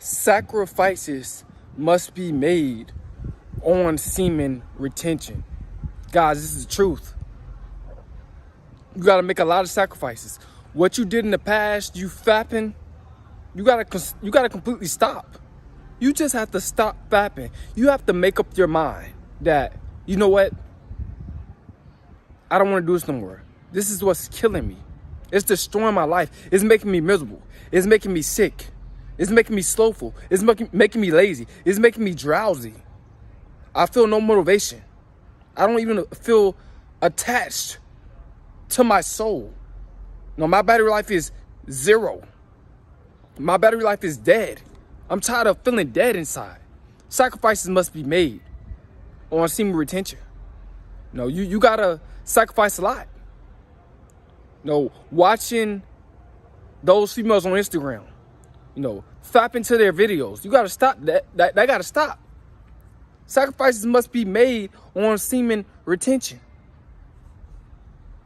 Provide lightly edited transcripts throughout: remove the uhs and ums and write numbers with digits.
Sacrifices must be made on semen retention. Guys, this is the truth. You got to make a lot of sacrifices. What you did in the past, you fapping, you got to completely stop. You just have to stop fapping. You have to make up your mind that, you know what? I don't want to do this no more. This is what's killing me. It's destroying my life. It's making me miserable. It's making me sick. It's making me slowful. It's making me lazy. It's making me drowsy. I feel no motivation. I don't even feel attached to my soul. No, my battery life is 0. My battery life is dead. I'm tired of feeling dead inside. Sacrifices must be made on semen retention. No, you gotta sacrifice a lot. No, watching those females on Instagram, fapping to their videos. You gotta stop that. That gotta stop. Sacrifices must be made on semen retention.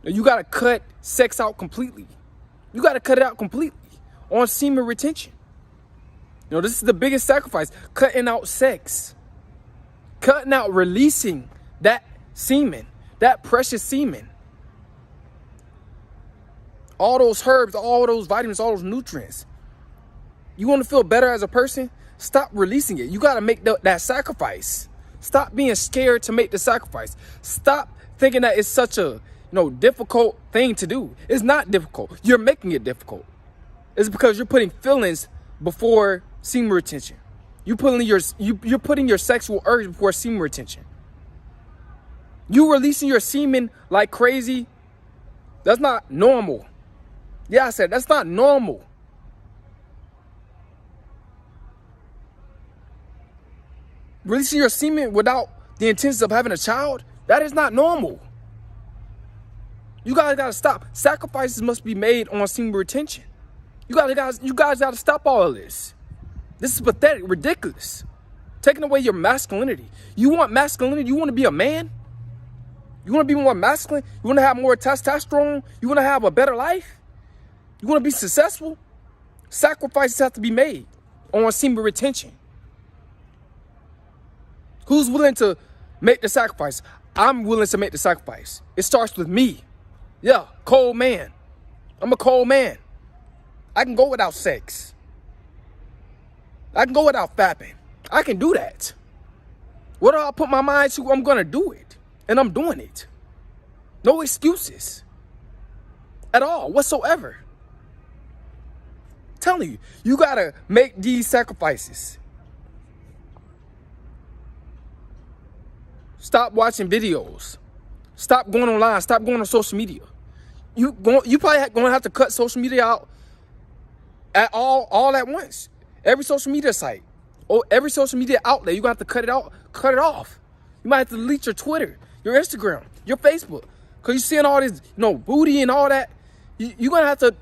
You gotta cut sex out completely. You gotta cut it out completely on semen retention. This is the biggest sacrifice. Cutting out sex. Cutting out releasing that semen, that precious semen. All those herbs, all those vitamins, all those nutrients. You want to feel better as a person? Stop releasing it. You got to make that sacrifice. Stop being scared to make the sacrifice. Stop thinking that it's such a difficult thing to do. It's not difficult. You're making it difficult. It's because you're putting feelings before semen retention. You're putting your sexual urge before semen retention. You releasing your semen like crazy. That's not normal. Yeah, I said that's not normal. Releasing your semen without the intention of having a child, that is not normal. You guys gotta stop. Sacrifices must be made on semen retention. You guys gotta stop all of this. This is pathetic, ridiculous. Taking away your masculinity. You want masculinity? You want to be a man? You want to be more masculine? You want to have more testosterone? You want to have a better life? You want to be successful? Sacrifices have to be made on semen retention. Who's willing to make the sacrifice? I'm willing to make the sacrifice. It starts with me. Yeah, cold man. I'm a cold man. I can go without sex. I can go without fapping. I can do that. What do I put my mind to? I'm going to do it. And I'm doing it. No excuses. At all, whatsoever. I'm telling you, you got to make these sacrifices. Stop watching videos. Stop going online. Stop going on social media. You probably going to have to cut social media out at all at once. Every social media site, or every social media outlet, you're going to have to cut it off. You might have to delete your Twitter, your Instagram, your Facebook. Because you're seeing all this, booty and all that. You're going to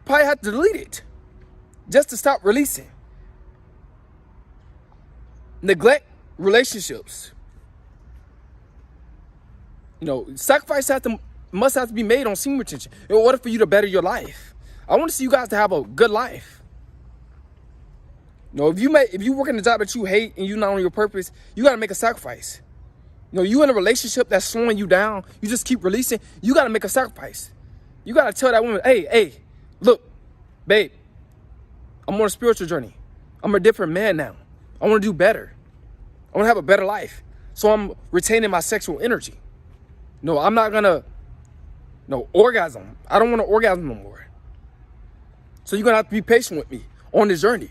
probably have to delete it just to stop releasing. Neglect relationships. Sacrifice must have to be made on semen retention in order for you to better your life. I want to see you guys to have a good life. If you work in a job that you hate and you're not on your purpose, you got to make a sacrifice. You in a relationship that's slowing you down, you just keep releasing, you got to make a sacrifice. You got to tell that woman, hey, look, babe, I'm on a spiritual journey. I'm a different man now. I want to do better. I want to have a better life. So I'm retaining my sexual energy. No, I'm not going to, orgasm. I don't want to orgasm no more. So you're going to have to be patient with me on this journey.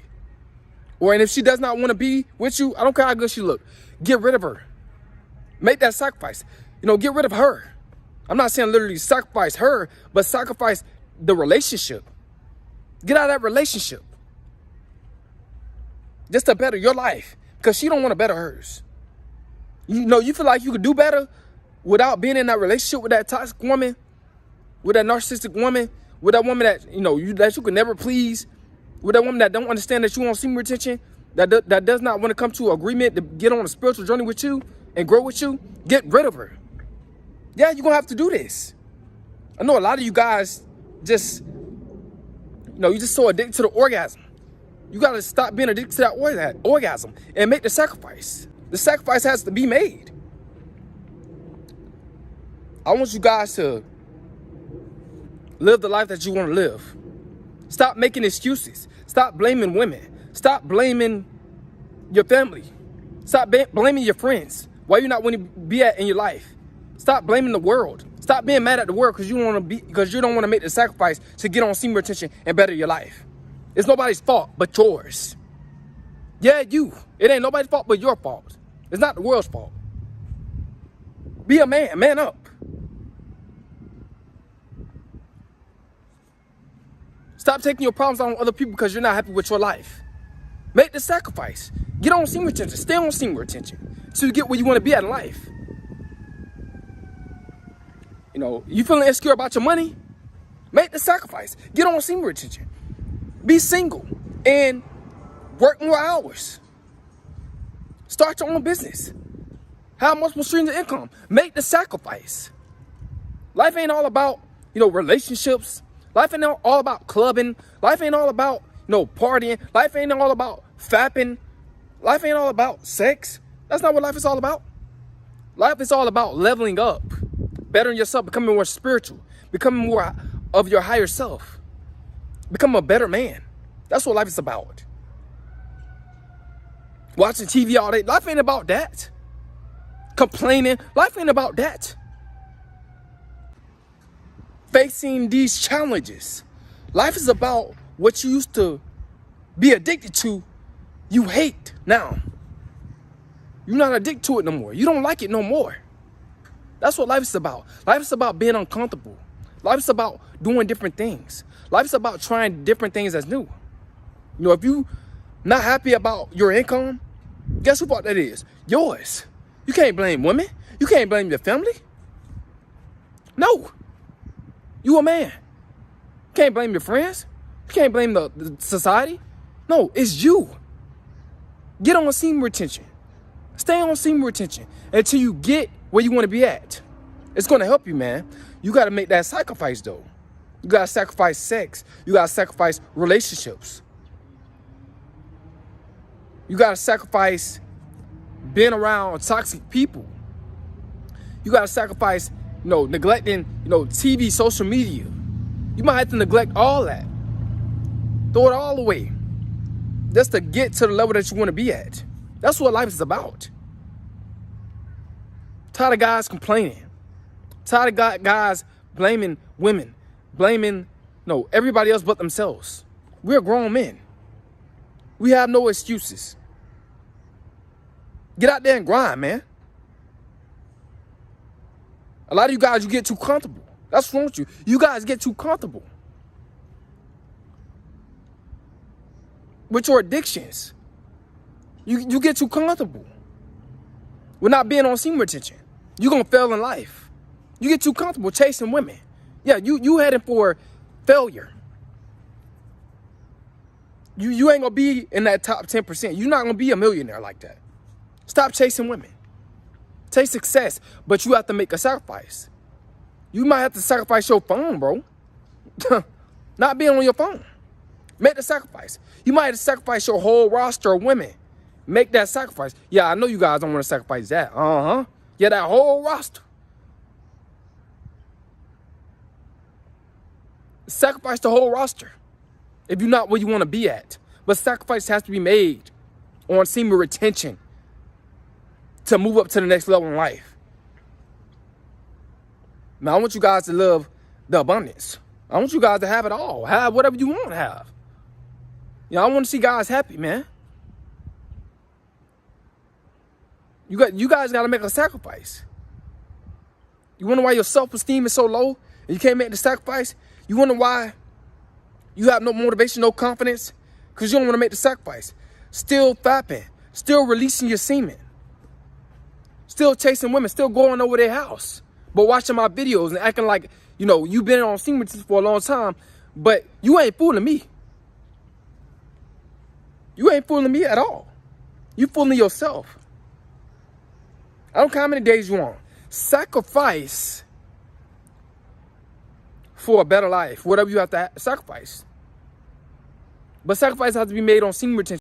And if she does not want to be with you, I don't care how good she look, get rid of her. Make that sacrifice. Get rid of her. I'm not saying literally sacrifice her, but sacrifice the relationship. Get out of that relationship. Just to better your life. Because she don't want to better hers. You feel like you could do better without being in that relationship with that toxic woman, with that narcissistic woman, with that woman that, that you could never please. With that woman that don't understand that you want semen retention, that does not want to come to an agreement to get on a spiritual journey with you and grow with you, get rid of her. Yeah, you're going to have to do this. I know a lot of you guys just, you just so addicted to the orgasm. You got to stop being addicted to that orgasm and make the sacrifice. The sacrifice has to be made. I want you guys to live the life that you want to live. Stop making excuses. Stop blaming women. Stop blaming your family. Stop blaming your friends. Why you're not wanting to be in your life. Stop blaming the world. Stop being mad at the world because you don't want to make the sacrifice to get on semen retention and better your life. It's nobody's fault but yours. Yeah, you. It ain't nobody's fault but your fault. It's not the world's fault. Be a man. Man up. Stop taking your problems on other people because you're not happy with your life. Make the sacrifice. Get on semen retention. Stay on semen retention so you get where you want to be in life. You know, you feeling insecure about your money? Make the sacrifice. Get on semen retention. Be single and work more hours. Start your own business. Have multiple streams of income. Make the sacrifice. Life ain't all about, relationships. Life ain't all about clubbing. Life ain't all about, partying. Life ain't all about fapping. Life ain't all about sex. That's not what life is all about. Life is all about leveling up, bettering yourself, becoming more spiritual, becoming more of your higher self, become a better man. That's what life is about. Watching TV all day. Life ain't about that. Complaining. Life ain't about that. Facing these challenges. Life is about what you used to be addicted to, you hate now. You're not addicted to it no more. You don't like it no more. That's what life is about. Life is about being uncomfortable. Life is about doing different things. Life is about trying different things that's new. If you not happy about your income, guess who fault that is? Yours. You can't blame women. You can't blame your family. No. You a man. You can't blame your friends. You can't blame the society. No, it's you. Get on semen retention. Stay on semen retention until you get where you want to be at. It's going to help you, man. You got to make that sacrifice, though. You got to sacrifice sex. You got to sacrifice relationships. You got to sacrifice being around toxic people. You got to sacrifice, neglecting, TV, social media. You might have to neglect all that. Throw it all away. Just to get to the level that you want to be at. That's what life is about. Tired of guys complaining. Tired of guys blaming women. Blaming, everybody else but themselves. We're grown men. We have no excuses. Get out there and grind, man. A lot of you guys, you get too comfortable. That's what's wrong with you. You guys get too comfortable with your addictions. You get too comfortable with not being on semen retention. You're going to fail in life. You get too comfortable chasing women. Yeah, you heading for failure. You ain't going to be in that top 10%. You're not going to be a millionaire like that. Stop chasing women. Take success, but you have to make a sacrifice. You might have to sacrifice your phone, bro. Not being on your phone. Make the sacrifice. You might have to sacrifice your whole roster of women. Make that sacrifice. Yeah, I know you guys don't want to sacrifice that. Yeah, that whole roster. Sacrifice the whole roster if you're not where you want to be at. But sacrifice has to be made on semen retention to move up to the next level in life. Now, I want you guys to live the abundance. I want you guys to have it all. Have whatever you want to have. I want to see guys happy, man. You guys got to make a sacrifice. You wonder why your self-esteem is so low and you can't make the sacrifice? You wonder why you have no motivation, no confidence? Because you don't want to make the sacrifice. Still fapping. Still releasing your semen. Still chasing women. Still going over their house. But watching my videos and acting like, you've been on semen for a long time. But you ain't fooling me. You ain't fooling me at all. You fooling yourself. I don't care how many days you want. Sacrifice for a better life. Whatever you have to sacrifice. But sacrifices have to be made on semen retention.